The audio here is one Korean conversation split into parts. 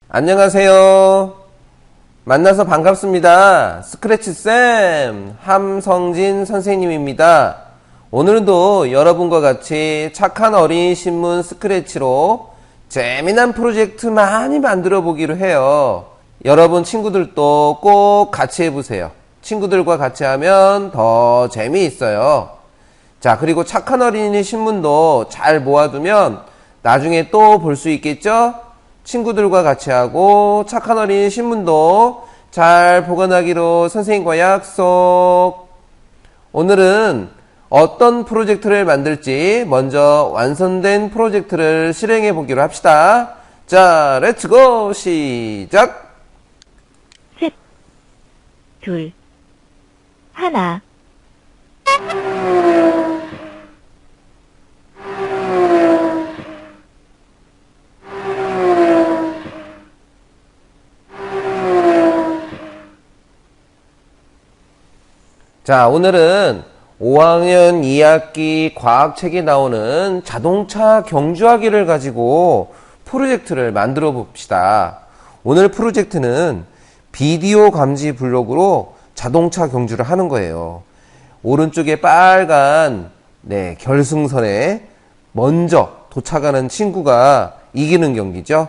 안녕하세요. 만나서 반갑습니다. 스크래치쌤 함성진 선생님입니다. 오늘도 여러분과 같이 착한 어린이 신문 스크래치로 재미난 프로젝트 많이 만들어 보기로 해요. 여러분 친구들도 꼭 같이 해보세요. 친구들과 같이 하면 더 재미있어요. 자, 그리고 착한 어린이 신문도 잘 모아두면 나중에 또 볼 수 있겠죠? 친구들과 같이 하고 착한 어린이 신문도 잘 보관하기로 선생님과 약속. 오늘은 어떤 프로젝트를 만들지 먼저 완성된 프로젝트를 실행해 보기로 합시다. 자, 렛츠고! 시작! 셋, 둘, 하나. 자, 오늘은 5학년 2학기 과학책에 나오는 자동차 경주하기를 가지고 프로젝트를 만들어 봅시다. 오늘 프로젝트는 비디오 감지 블록으로 자동차 경주를 하는 거예요. 오른쪽에 빨간 결승선에 먼저 도착하는 친구가 이기는 경기죠.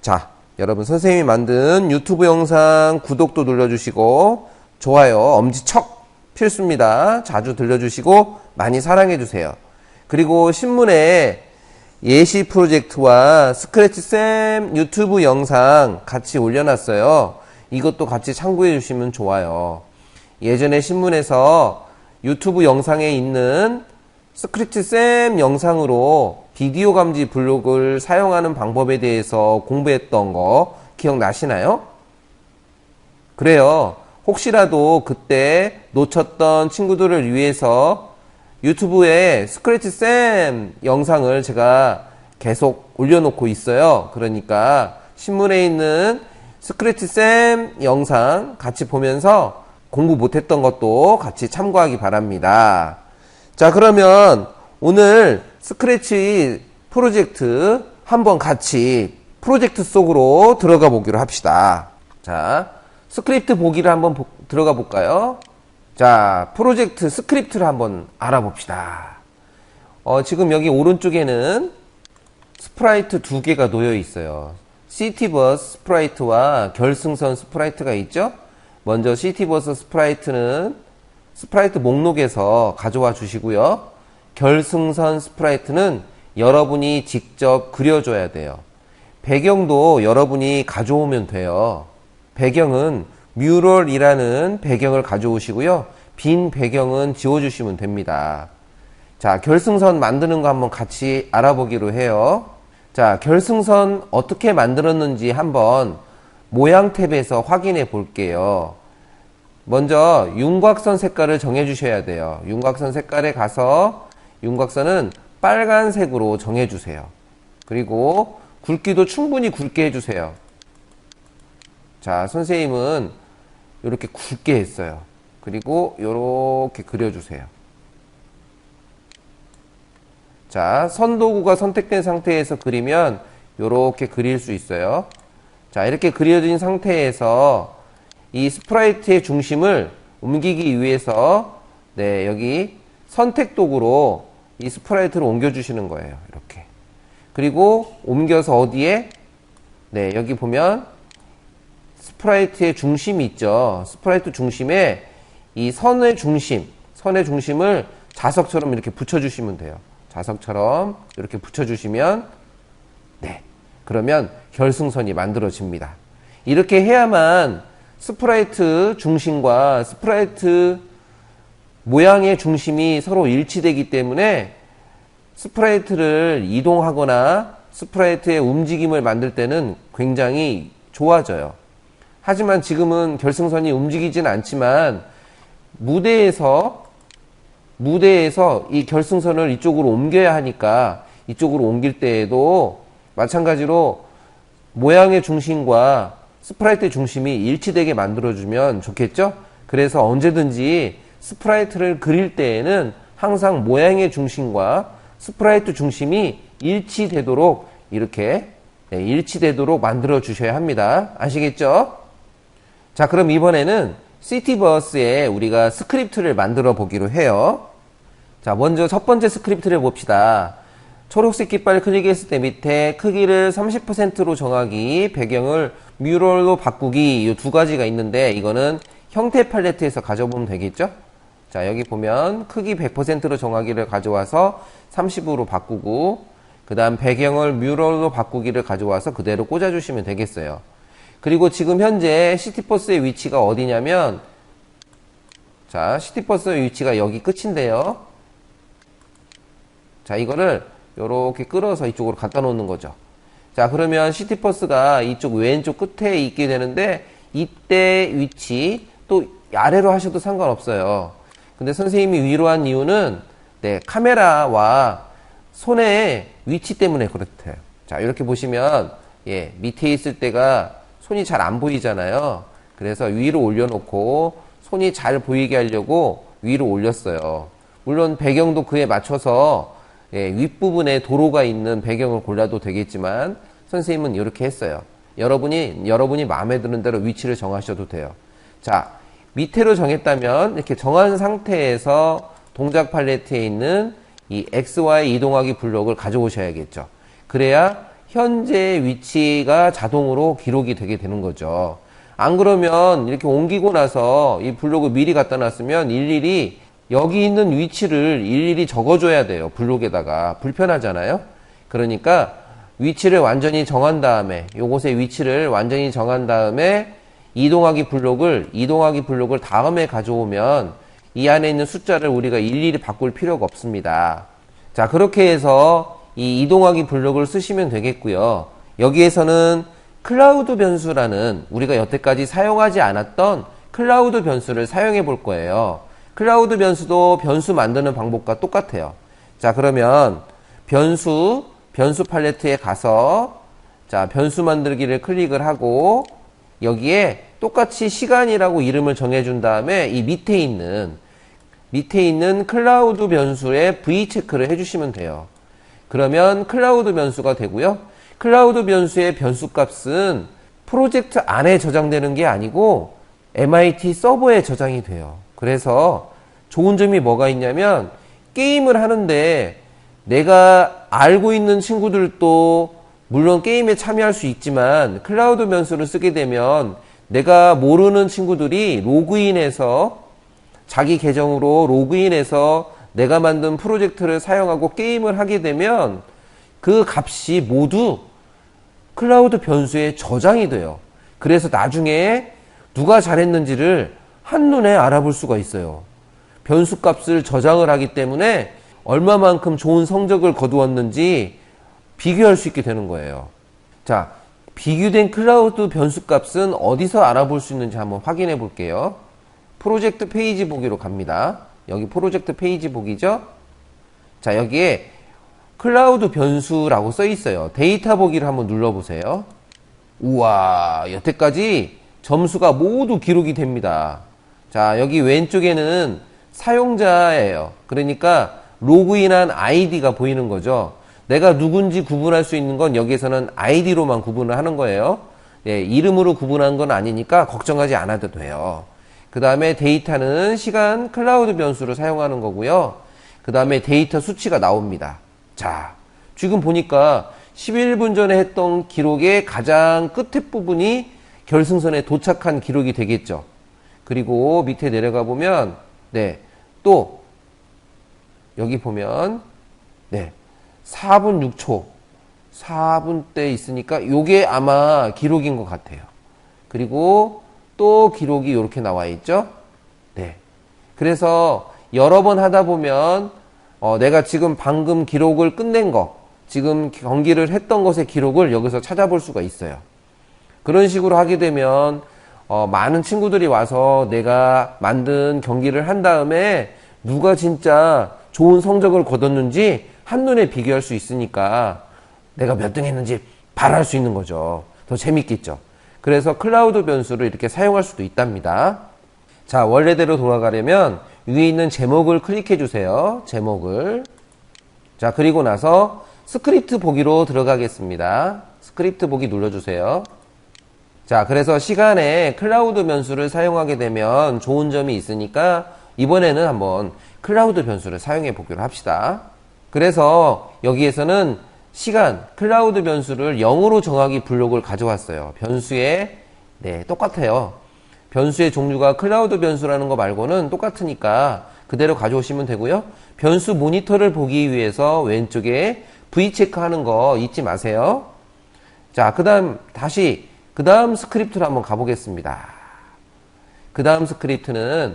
자, 여러분 선생님이 만든 유튜브 영상 구독도 눌러주시고 좋아요, 엄지척 필수입니다. 자주 들려주시고 많이 사랑해주세요. 그리고 신문에 예시 프로젝트와 스크래치쌤 유튜브 영상 같이 올려놨어요. 이것도 같이 참고해 주시면 좋아요. 예전에 신문에서 유튜브 영상에 있는 스크래치쌤 영상으로 비디오 감지 블록을 사용하는 방법에 대해서 공부했던 거 기억나시나요? 그래요. 혹시라도 그때 놓쳤던 친구들을 위해서 유튜브에 스크래치쌤 영상을 제가 계속 올려놓고 있어요. 그러니까 신문에 있는 스크래치쌤 영상 같이 보면서 공부 못했던 것도 같이 참고하기 바랍니다. 자, 그러면 오늘 스크래치 프로젝트 한번 같이 프로젝트 속으로 들어가 보기로 합시다. 자, 스크립트 보기를 한번 들어가 볼까요? 자, 프로젝트 스크립트를 한번 알아봅시다. 지금 여기 오른쪽에는 스프라이트 두 개가 놓여 있어요. 시티버스 스프라이트와 결승선 스프라이트가 있죠? 먼저 시티버스 스프라이트는 스프라이트 목록에서 가져와 주시고요. 결승선 스프라이트는 여러분이 직접 그려줘야 돼요. 배경도 여러분이 가져오면 돼요. 배경은 뮤럴이라는 배경을 가져오시고요. 빈 배경은 지워주시면 됩니다. 자, 결승선 만드는 거 한번 같이 알아보기로 해요. 자, 결승선 어떻게 만들었는지 한번 모양 탭에서 확인해 볼게요. 먼저 윤곽선 색깔을 정해 주셔야 돼요. 윤곽선 색깔에 가서 윤곽선은 빨간색으로 정해 주세요. 그리고 굵기도 충분히 굵게 해주세요. 자, 선생님은 이렇게 굵게 했어요. 그리고 이렇게 그려주세요. 자, 선도구가 선택된 상태에서 그리면 이렇게 그릴 수 있어요. 자, 이렇게 그려진 상태에서 이 스프라이트의 중심을 옮기기 위해서 여기 선택도구로 이 스프라이트를 옮겨주시는 거예요. 이렇게. 그리고 옮겨서 어디에? 여기 보면 스프라이트의 중심이 있죠. 스프라이트 중심에 이 선의 중심을 자석처럼 이렇게 붙여주시면 돼요. 자석처럼 이렇게 붙여주시면 그러면 결승선이 만들어집니다. 이렇게 해야만 스프라이트 중심과 스프라이트 모양의 중심이 서로 일치되기 때문에 스프라이트를 이동하거나 스프라이트의 움직임을 만들 때는 굉장히 좋아져요. 하지만 지금은 결승선이 움직이진 않지만 무대에서 이 결승선을 이쪽으로 옮겨야 하니까 이쪽으로 옮길 때에도 마찬가지로 모양의 중심과 스프라이트의 중심이 일치되게 만들어주면 좋겠죠? 그래서 언제든지 스프라이트를 그릴 때에는 항상 모양의 중심과 스프라이트 중심이 일치되도록 이렇게 네, 일치되도록 만들어 주셔야 합니다. 아시겠죠? 자, 그럼 이번에는 시티버스에 우리가 스크립트를 만들어 보기로 해요. 자, 먼저 첫 번째 스크립트를 봅시다. 초록색 깃발 클릭했을 때 밑에 크기를 30%로 정하기, 배경을 뮤럴로 바꾸기, 이 두 가지가 있는데 이거는 형태 팔레트에서 가져보면 되겠죠? 자, 여기 보면 크기 100%로 정하기를 가져와서 30으로 바꾸고, 그 다음 배경을 뮤럴로 바꾸기를 가져와서 그대로 꽂아주시면 되겠어요. 그리고 지금 현재 시티버스의 위치가 어디냐면, 자, 시티버스의 위치가 여기 끝인데요. 자, 이거를 요렇게 끌어서 이쪽으로 갖다 놓는 거죠. 자, 그러면 시티버스가 이쪽 왼쪽 끝에 있게 되는데, 이때 위치, 또 아래로 하셔도 상관없어요. 근데 선생님이 위로 한 이유는, 네, 카메라와 손의 위치 때문에 그렇대요. 자, 이렇게 보시면, 예, 밑에 있을 때가 손이 잘 안 보이잖아요. 그래서 위로 올려놓고, 손이 잘 보이게 하려고 위로 올렸어요. 물론 배경도 그에 맞춰서, 예, 윗부분에 도로가 있는 배경을 골라도 되겠지만, 선생님은 이렇게 했어요. 여러분이 마음에 드는 대로 위치를 정하셔도 돼요. 자, 밑으로 정했다면, 이렇게 정한 상태에서 동작 팔레트에 있는 이 XY 이동하기 블록을 가져오셔야겠죠. 그래야 현재 위치가 자동으로 기록이 되게 되는 거죠. 안 그러면 이렇게 옮기고 나서 이 블록을 미리 갖다 놨으면 일일이 여기 있는 위치를 일일이 적어줘야 돼요. 블록에다가. 불편하잖아요. 그러니까 위치를 완전히 정한 다음에, 요곳의 위치를 완전히 정한 다음에 이동하기 블록을 다음에 가져오면 이 안에 있는 숫자를 우리가 일일이 바꿀 필요가 없습니다. 자, 그렇게 해서 이 이동하기 블록을 쓰시면 되겠고요. 여기에서는 클라우드 변수라는 우리가 여태까지 사용하지 않았던 클라우드 변수를 사용해 볼 거예요. 클라우드 변수도 변수 만드는 방법과 똑같아요. 자, 그러면 변수 팔레트에 가서, 자, 변수 만들기를 클릭을 하고, 여기에 똑같이 시간이라고 이름을 정해준 다음에 이 밑에 있는 클라우드 변수에 V 체크를 해주시면 돼요. 그러면 클라우드 변수가 되고요. 클라우드 변수의 변수 값은 프로젝트 안에 저장되는 게 아니고 MIT 서버에 저장이 돼요. 그래서 좋은 점이 뭐가 있냐면, 게임을 하는데 내가 알고 있는 친구들도 물론 게임에 참여할 수 있지만, 클라우드 변수를 쓰게 되면 내가 모르는 친구들이 자기 계정으로 로그인해서 내가 만든 프로젝트를 사용하고 게임을 하게 되면 그 값이 모두 클라우드 변수에 저장이 돼요. 그래서 나중에 누가 잘했는지를 한눈에 알아볼 수가 있어요. 변수 값을 저장을 하기 때문에 얼마만큼 좋은 성적을 거두었는지 비교할 수 있게 되는 거예요. 자, 비교된 클라우드 변수 값은 어디서 알아볼 수 있는지 한번 확인해 볼게요. 프로젝트 페이지 보기로 갑니다. 여기 프로젝트 페이지 보기죠? 자, 여기에 클라우드 변수라고 써 있어요. 데이터 보기를 한번 눌러보세요. 우와, 여태까지 점수가 모두 기록이 됩니다. 자, 여기 왼쪽에는 사용자예요. 그러니까 로그인한 아이디가 보이는 거죠. 내가 누군지 구분할 수 있는 건 여기에서는 아이디로만 구분을 하는 거예요. 예, 이름으로 구분한 건 아니니까 걱정하지 않아도 돼요. 그 다음에 데이터는 시간 클라우드 변수를 사용하는 거고요. 그 다음에 데이터 수치가 나옵니다. 자, 지금 보니까 11분 전에 했던 기록의 가장 끝에 부분이 결승선에 도착한 기록이 되겠죠. 그리고 밑에 내려가 보면, 네, 또 여기 보면, 네, 4분 6초 4분대 있으니까 요게 아마 기록인 것 같아요. 그리고 또 기록이 이렇게 나와 있죠. 네, 그래서 여러 번 하다 보면 내가 지금 방금 기록을 끝낸 거, 지금 경기를 했던 것의 기록을 여기서 찾아볼 수가 있어요. 그런 식으로 하게 되면 많은 친구들이 와서 내가 만든 경기를 한 다음에 누가 진짜 좋은 성적을 거뒀는지 한눈에 비교할 수 있으니까 내가 몇 등 했는지 바로 알 수 있는 거죠. 더 재밌겠죠. 그래서 클라우드 변수를 이렇게 사용할 수도 있답니다. 자, 원래대로 돌아가려면 위에 있는 제목을 클릭해 주세요. 제목을. 자, 그리고 나서 스크립트 보기로 들어가겠습니다. 스크립트 보기 눌러주세요. 자, 그래서 시간에 클라우드 변수를 사용하게 되면 좋은 점이 있으니까 이번에는 한번 클라우드 변수를 사용해 보기로 합시다. 그래서 여기에서는 시간, 클라우드 변수를 0으로 정하기 블록을 가져왔어요. 변수에, 네, 똑같아요. 변수의 종류가 클라우드 변수라는 거 말고는 똑같으니까 그대로 가져오시면 되고요. 변수 모니터를 보기 위해서 왼쪽에 V 체크하는 거 잊지 마세요. 자, 그 다음 스크립트로 한번 가보겠습니다. 그 다음 스크립트는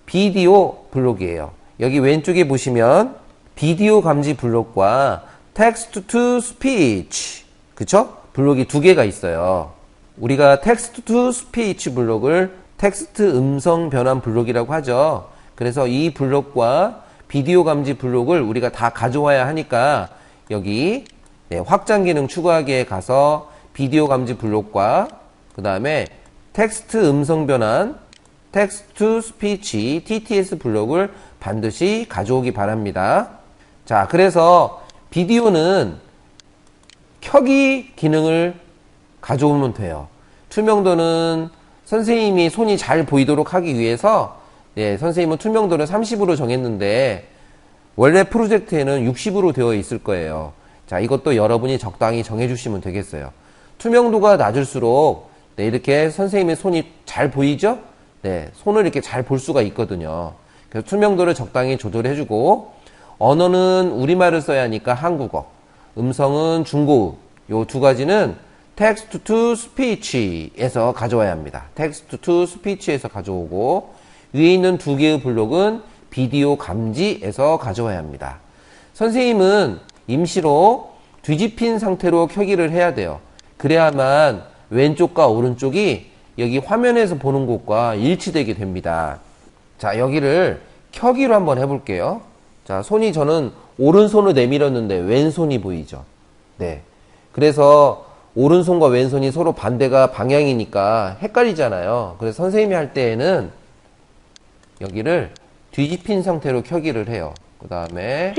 비디오 블록이에요. 여기 왼쪽에 보시면 비디오 감지 블록과 text to speech, 그쵸? 블록이 두 개가 있어요. 우리가 text to speech 블록을 텍스트 음성 변환 블록이라고 하죠. 그래서 이 블록과 비디오 감지 블록을 우리가 다 가져와야 하니까 여기 확장 기능 추가하기에 가서 비디오 감지 블록과 그 다음에 텍스트 음성 변환, text to speech, TTS 블록을 반드시 가져오기 바랍니다. 자, 그래서 비디오는 켜기 기능을 가져오면 돼요. 투명도는 선생님이 손이 잘 보이도록 하기 위해서 선생님은 투명도를 30으로 정했는데 원래 프로젝트에는 60으로 되어 있을 거예요. 자, 이것도 여러분이 적당히 정해주시면 되겠어요. 투명도가 낮을수록 이렇게 선생님의 손이 잘 보이죠? 손을 이렇게 잘 볼 수가 있거든요. 그래서 투명도를 적당히 조절해주고 언어는 우리말을 써야 하니까 한국어, 음성은 중고음, 요 두 가지는 text to speech에서 가져와야 합니다. text to speech에서 가져오고 위에 있는 두 개의 블록은 비디오 감지에서 가져와야 합니다. 선생님은 임시로 뒤집힌 상태로 켜기를 해야 돼요. 그래야만 왼쪽과 오른쪽이 여기 화면에서 보는 곳과 일치되게 됩니다. 자, 여기를 켜기로 한번 해볼게요. 자, 저는 오른손을 내밀었는데 왼손이 보이죠? 네. 그래서 오른손과 왼손이 서로 반대가 방향이니까 헷갈리잖아요. 그래서 선생님이 할 때에는 여기를 뒤집힌 상태로 켜기를 해요. 그 다음에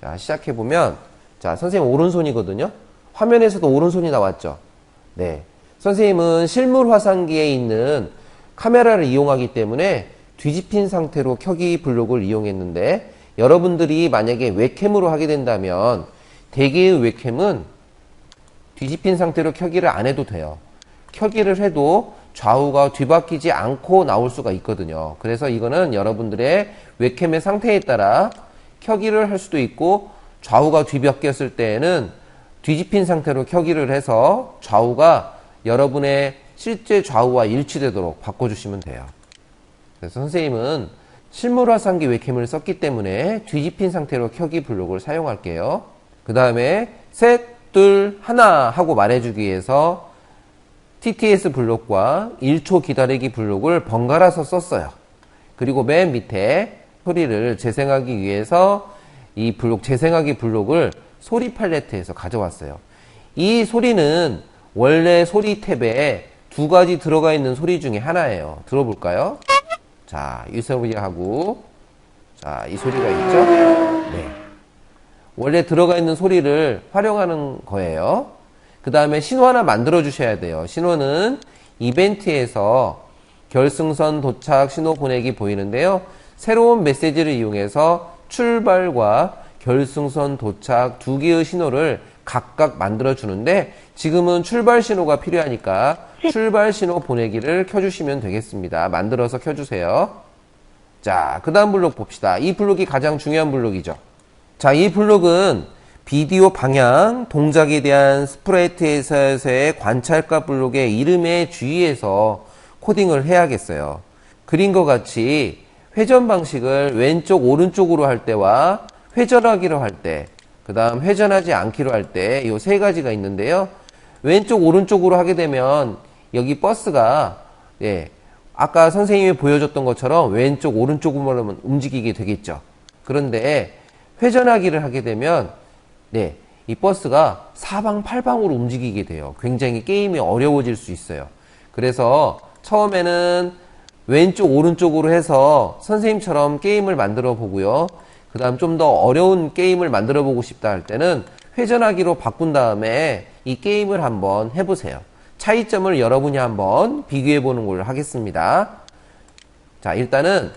자, 시작해보면 자, 선생님 오른손이거든요. 화면에서도 오른손이 나왔죠. 네. 선생님은 실물 화상기에 있는 카메라를 이용하기 때문에 뒤집힌 상태로 켜기 블록을 이용했는데 여러분들이 만약에 웹캠으로 하게 된다면 대개의 웹캠은 뒤집힌 상태로 켜기를 안 해도 돼요. 켜기를 해도 좌우가 뒤바뀌지 않고 나올 수가 있거든요. 그래서 이거는 여러분들의 웹캠의 상태에 따라 켜기를 할 수도 있고 좌우가 뒤바뀌었을 때에는 뒤집힌 상태로 켜기를 해서 좌우가 여러분의 실제 좌우와 일치되도록 바꿔주시면 돼요. 그래서 선생님은 실물화상기 웹캠을 썼기 때문에 뒤집힌 상태로 켜기 블록을 사용할게요. 그 다음에 셋, 둘, 하나 하고 말해주기 위해서 TTS 블록과 1초 기다리기 블록을 번갈아서 썼어요. 그리고 맨 밑에 소리를 재생하기 위해서 이 블록 재생하기 블록을 소리 팔레트에서 가져왔어요. 이 소리는 원래 소리 탭에 두 가지 들어가 있는 소리 중에 하나예요. 들어볼까요? 자, 이 소리하고 자, 이 소리가 있죠? 네. 원래 들어가 있는 소리를 활용하는 거예요. 그 다음에 신호 하나 만들어 주셔야 돼요. 신호는 이벤트에서 결승선 도착 신호 보내기 보이는데요. 새로운 메시지를 이용해서 출발과 결승선 도착 두 개의 신호를 각각 만들어 주는데 지금은 출발 신호가 필요하니까 출발 신호 보내기를 켜주시면 되겠습니다. 만들어서 켜주세요. 자, 그 다음 블록 봅시다. 이 블록이 가장 중요한 블록이죠. 자, 이 블록은 비디오 방향, 동작에 대한 스프레이트에서의 관찰가 블록의 이름에 주의해서 코딩을 해야겠어요. 그림과 같이 회전 방식을 왼쪽, 오른쪽으로 할 때와 회전하기로 할 때, 그 다음 회전하지 않기로 할 때, 이 세 가지가 있는데요. 왼쪽, 오른쪽으로 하게 되면 여기 버스가, 아까 선생님이 보여줬던 것처럼 왼쪽, 오른쪽으로만 움직이게 되겠죠. 그런데 회전하기를 하게 되면, 이 버스가 사방팔방으로 움직이게 돼요. 굉장히 게임이 어려워질 수 있어요. 그래서 처음에는 왼쪽, 오른쪽으로 해서 선생님처럼 게임을 만들어 보고요. 그 다음 좀 더 어려운 게임을 만들어 보고 싶다 할 때는 회전하기로 바꾼 다음에 이 게임을 한번 해보세요. 차이점을 여러분이 한번 비교해 보는 걸 하겠습니다. 자, 일단은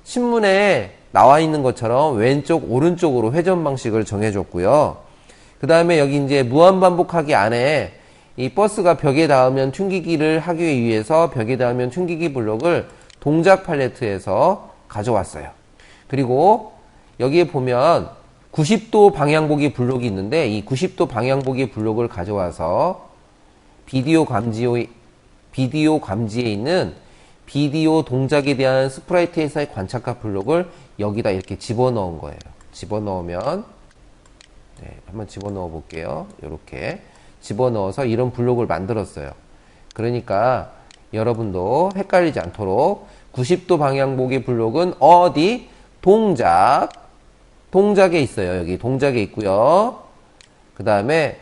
신문에 나와 있는 것처럼 왼쪽, 오른쪽으로 회전 방식을 정해줬고요. 그 다음에 여기 이제 무한반복하기 안에 이 버스가 벽에 닿으면 튕기기를 하기 위해서 벽에 닿으면 튕기기 블록을 동작 팔레트에서 가져왔어요. 그리고 여기에 보면 90도 방향보기 블록이 있는데 이 90도 방향보기 블록을 가져와서 비디오 감지에 있는 비디오 동작에 대한 스프라이트에서의 관찰값 블록을 여기다 이렇게 집어넣은 거예요. 집어넣으면 한번 집어넣어 볼게요. 이렇게 집어넣어서 이런 블록을 만들었어요. 그러니까 여러분도 헷갈리지 않도록 90도 방향보기 블록은 어디? 동작에 있어요. 여기 동작에 있고요. 그 다음에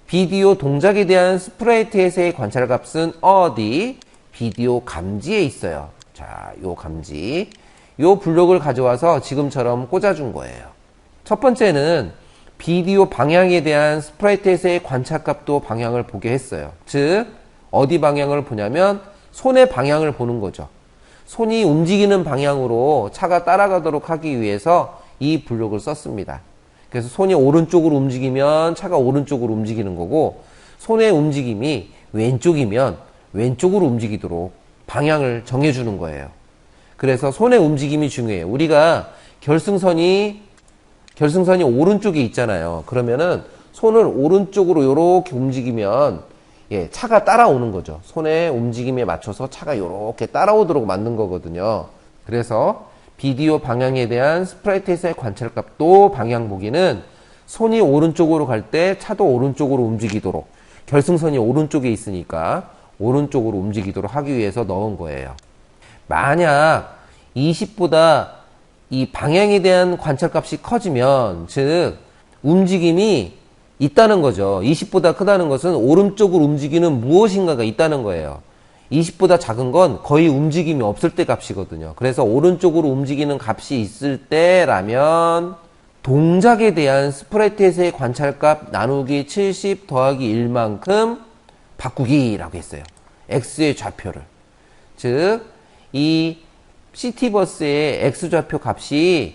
비디오 동작에 대한 스프라이트에서의 관찰값은 어디? 비디오 감지에 있어요. 자, 요 감지. 요 블록을 가져와서 지금처럼 꽂아준 거예요. 첫 번째는 비디오 방향에 대한 스프라이트에서의 관찰값도 방향을 보게 했어요. 즉, 어디 방향을 보냐면 손의 방향을 보는 거죠. 손이 움직이는 방향으로 차가 따라가도록 하기 위해서 이 블록을 썼습니다. 그래서 손이 오른쪽으로 움직이면 차가 오른쪽으로 움직이는 거고, 손의 움직임이 왼쪽이면 왼쪽으로 움직이도록 방향을 정해주는 거예요. 그래서 손의 움직임이 중요해요. 우리가 결승선이 오른쪽에 있잖아요. 그러면은 손을 오른쪽으로 이렇게 움직이면 차가 따라오는 거죠. 손의 움직임에 맞춰서 차가 이렇게 따라오도록 만든 거거든요. 그래서 비디오 방향에 대한 스프라이트에서의 관찰값도 방향 보기는 손이 오른쪽으로 갈 때 차도 오른쪽으로 움직이도록, 결승선이 오른쪽에 있으니까 오른쪽으로 움직이도록 하기 위해서 넣은 거예요. 만약 20보다 이 방향에 대한 관찰값이 커지면, 즉 움직임이 있다는 거죠. 20보다 크다는 것은 오른쪽으로 움직이는 무엇인가가 있다는 거예요. 20보다 작은 건 거의 움직임이 없을 때 값이거든요. 그래서 오른쪽으로 움직이는 값이 있을 때라면 동작에 대한 스프라이트에서의 관찰값 나누기 70 더하기 1만큼 바꾸기라고 했어요. X의 좌표를. 즉, 이 시티버스의 X좌표 값이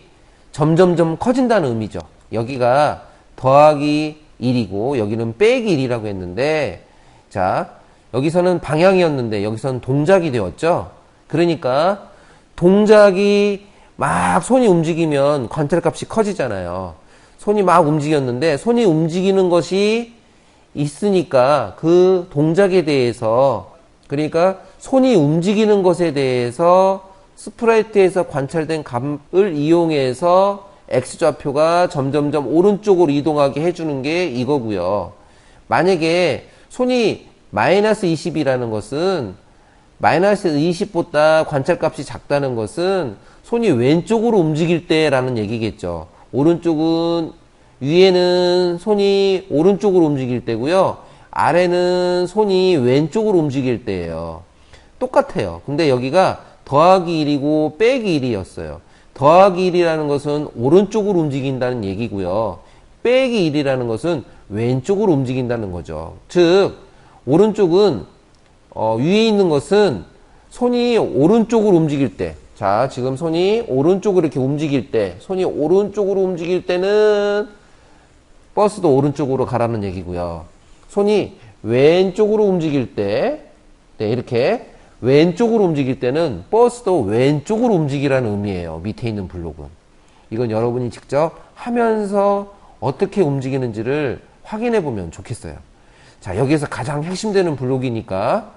점점점 커진다는 의미죠. 여기가 더하기 1이고 여기는 빼기 1이라고 했는데, 자, 여기서는 방향이었는데 여기서는 동작이 되었죠. 그러니까 동작이 막 손이 움직이면 관찰값이 커지잖아요. 손이 막 움직였는데 손이 움직이는 것이 있으니까 그 동작에 대해서, 그러니까 손이 움직이는 것에 대해서 스프라이트에서 관찰된 값을 이용해서 X좌표가 점점점 오른쪽으로 이동하게 해주는 게 이거고요. 만약에 손이 마이너스 20이라는 것은, 마이너스 20보다 관찰값이 작다는 것은 손이 왼쪽으로 움직일 때라는 얘기겠죠. 오른쪽은, 위에는 손이 오른쪽으로 움직일 때고요. 아래는 손이 왼쪽으로 움직일 때예요. 똑같아요. 근데 여기가 더하기 1이고 빼기 1이었어요. 더하기 1이라는 것은 오른쪽으로 움직인다는 얘기고요. 빼기 1이라는 것은 왼쪽으로 움직인다는 거죠. 즉, 오른쪽은 위에 있는 것은 손이 오른쪽으로 움직일 때, 자, 지금 손이 오른쪽으로 이렇게 움직일 때, 손이 오른쪽으로 움직일 때는 버스도 오른쪽으로 가라는 얘기고요. 손이 왼쪽으로 움직일 때, 이렇게 왼쪽으로 움직일 때는 버스도 왼쪽으로 움직이라는 의미예요. 밑에 있는 블록은. 이건 여러분이 직접 하면서 어떻게 움직이는지를 확인해 보면 좋겠어요. 자, 여기에서 가장 핵심되는 블록이니까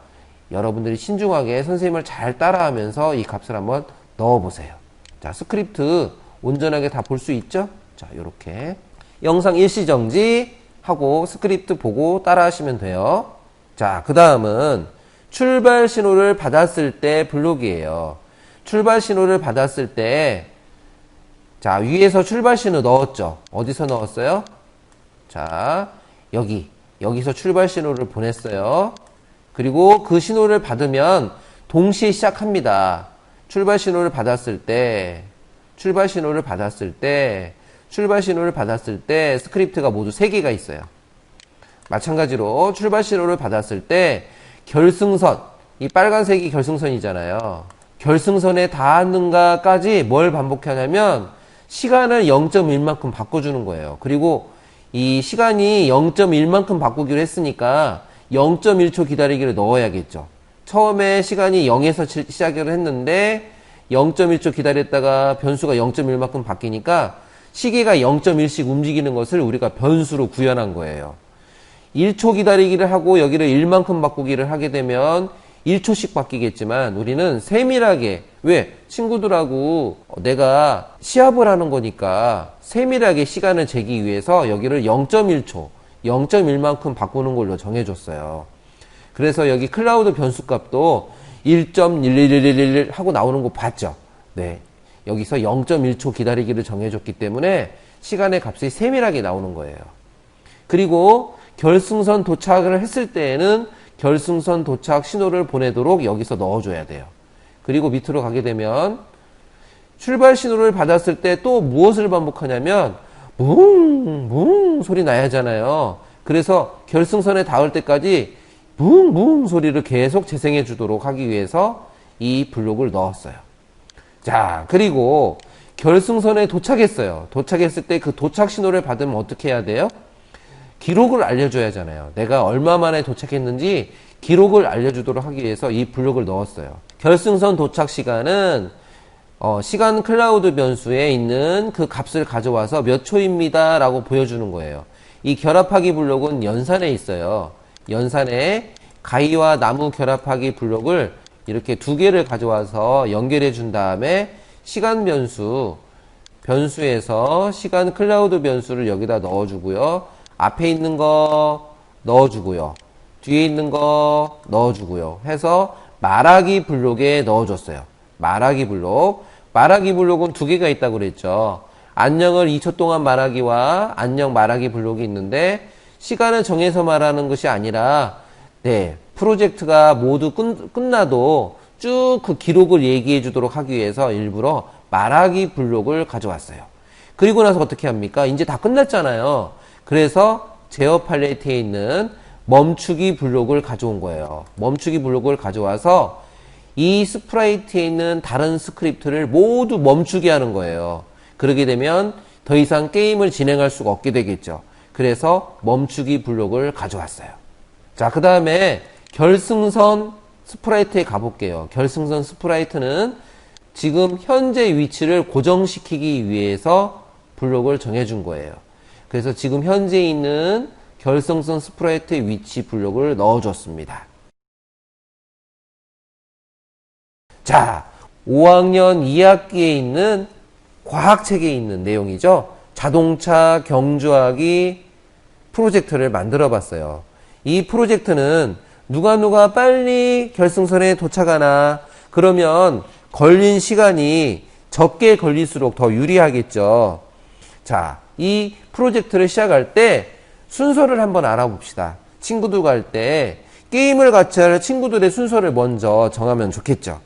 여러분들이 신중하게 선생님을 잘 따라하면서 이 값을 한번 넣어보세요. 자, 스크립트 온전하게 다 볼 수 있죠? 자, 요렇게 영상 일시정지 하고 스크립트 보고 따라하시면 돼요. 자, 그 다음은 출발 신호를 받았을 때 블록이에요. 출발 신호를 받았을 때, 자, 위에서 출발 신호 넣었죠? 어디서 넣었어요? 자, 여기서 출발 신호를 보냈어요. 그리고 그 신호를 받으면 동시에 시작합니다. 출발 신호를 받았을 때 스크립트가 모두 3개가 있어요. 마찬가지로 출발 신호를 받았을 때 결승선, 이 빨간색이 결승선이잖아요. 결승선에 닿았는가까지 뭘 반복하냐면 시간을 0.1만큼 바꿔주는 거예요. 그리고 이 시간이 0.1만큼 바꾸기로 했으니까 0.1초 기다리기를 넣어야겠죠. 처음에 시간이 0에서 시작을 했는데 0.1초 기다렸다가 변수가 0.1만큼 바뀌니까 시계가 0.1씩 움직이는 것을 우리가 변수로 구현한 거예요. 1초 기다리기를 하고 여기를 1만큼 바꾸기를 하게 되면 1초씩 바뀌겠지만 우리는 세밀하게, 왜? 친구들하고 내가 시합을 하는 거니까 세밀하게 시간을 재기 위해서 여기를 0.1초, 0.1만큼 바꾸는 걸로 정해줬어요. 그래서 여기 클라우드 변수 값도 1.11111 하고 나오는 거 봤죠? 네. 여기서 0.1초 기다리기를 정해줬기 때문에 시간의 값이 세밀하게 나오는 거예요. 그리고 결승선 도착을 했을 때에는 결승선 도착 신호를 보내도록 여기서 넣어줘야 돼요. 그리고 밑으로 가게 되면 출발 신호를 받았을 때 또 무엇을 반복하냐면 뭉뭉 소리 나야 하잖아요. 그래서 결승선에 닿을 때까지 뭉뭉 소리를 계속 재생해 주도록 하기 위해서 이 블록을 넣었어요. 자, 그리고 결승선에 도착했어요. 도착했을 때 그 도착 신호를 받으면 어떻게 해야 돼요? 기록을 알려줘야 하잖아요. 내가 얼마 만에 도착했는지 기록을 알려주도록 하기 위해서 이 블록을 넣었어요. 결승선 도착 시간은 시간 클라우드 변수에 있는 그 값을 가져와서 몇 초입니다 라고 보여주는 거예요. 이 결합하기 블록은 연산에 있어요. 연산에 가위와 나무 결합하기 블록을 이렇게 두 개를 가져와서 연결해 준 다음에 시간 변수에서 시간 클라우드 변수를 여기다 넣어주고요. 앞에 있는 거 넣어주고요. 뒤에 있는 거 넣어주고요. 해서 말하기 블록에 넣어줬어요. 말하기 블록. 말하기 블록은 두 개가 있다고 그랬죠. 안녕을 2초 동안 말하기와 안녕 말하기 블록이 있는데 시간을 정해서 말하는 것이 아니라 프로젝트가 모두 끝나도 쭉 그 기록을 얘기해 주도록 하기 위해서 일부러 말하기 블록을 가져왔어요. 그리고 나서 어떻게 합니까? 이제 다 끝났잖아요. 그래서 제어 팔레트에 있는 멈추기 블록을 가져온 거예요. 멈추기 블록을 가져와서 이 스프라이트에 있는 다른 스크립트를 모두 멈추게 하는 거예요. 그러게 되면 더 이상 게임을 진행할 수가 없게 되겠죠. 그래서 멈추기 블록을 가져왔어요. 자, 그 다음에 결승선 스프라이트에 가볼게요. 결승선 스프라이트는 지금 현재 위치를 고정시키기 위해서 블록을 정해준 거예요. 그래서 지금 현재 있는 결승선 스프라이트의 위치 블록을 넣어줬습니다. 자, 5학년 2학기에 있는 과학책에 있는 내용이죠. 자동차 경주하기 프로젝트를 만들어 봤어요. 이 프로젝트는 누가 빨리 결승선에 도착하나 그러면 걸린 시간이 적게 걸릴수록 더 유리하겠죠. 자, 이 프로젝트를 시작할 때 순서를 한번 알아봅시다. 친구들과 할 때 게임을 같이 할 친구들의 순서를 먼저 정하면 좋겠죠.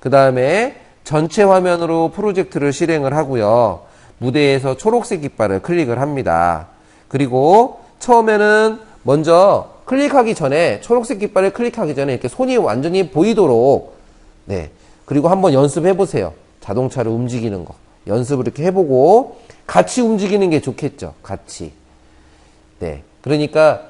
그 다음에 전체 화면으로 프로젝트를 실행을 하고요. 무대에서 초록색 깃발을 클릭을 합니다. 그리고 처음에는 먼저 클릭하기 전에 초록색 깃발을 클릭하기 전에 이렇게 손이 완전히 보이도록 그리고 한번 연습해 보세요. 자동차를 움직이는 거 연습을 이렇게 해보고 같이 움직이는 게 좋겠죠. 같이. 그러니까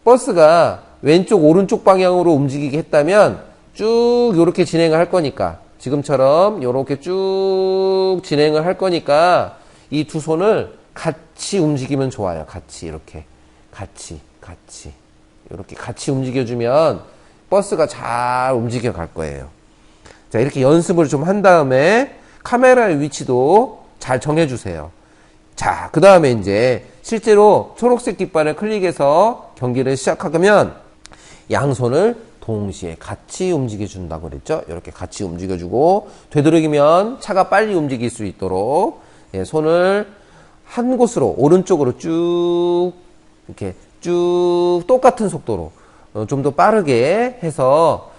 버스가 왼쪽 오른쪽 방향으로 움직이게 했다면 쭉 요렇게 진행을 할 거니까 지금처럼 요렇게 쭉 진행을 할 거니까 이 두 손을 같이 움직이면 좋아요. 같이 이렇게 같이 이렇게 같이 움직여주면 버스가 잘 움직여 갈 거예요. 자, 이렇게 연습을 좀 한 다음에 카메라의 위치도 잘 정해주세요. 자, 그 다음에 이제 실제로 초록색 깃발을 클릭해서 경기를 시작하면 양손을 동시에 같이 움직여준다고 그랬죠. 이렇게 같이 움직여주고 되도록이면 차가 빨리 움직일 수 있도록 손을 한 곳으로 오른쪽으로 쭉 이렇게 쭉 똑같은 속도로 좀 더 빠르게 해서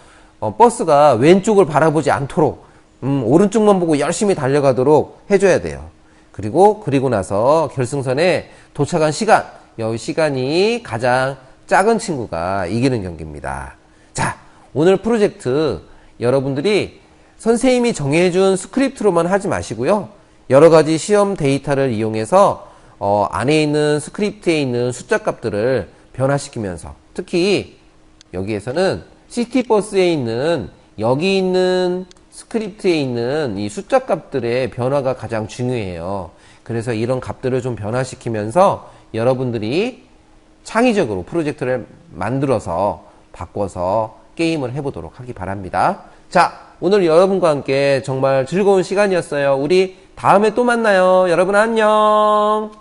버스가 왼쪽을 바라보지 않도록 오른쪽만 보고 열심히 달려가도록 해줘야 돼요. 그리고 나서 결승선에 도착한 시간 이 시간이 가장 작은 친구가 이기는 경기입니다. 자, 오늘 프로젝트 여러분들이 선생님이 정해준 스크립트로만 하지 마시고요. 여러 가지 시험 데이터를 이용해서 안에 있는 스크립트에 있는 숫자 값들을 변화시키면서, 특히 여기에서는 시티버스에 있는 여기 있는 스크립트에 있는 이 숫자 값들의 변화가 가장 중요해요. 그래서 이런 값들을 좀 변화시키면서 여러분들이 창의적으로 프로젝트를 만들어서 바꿔서 게임을 해보도록 하기 바랍니다. 자, 오늘 여러분과 함께 정말 즐거운 시간이었어요. 우리 다음에 또 만나요. 여러분 안녕.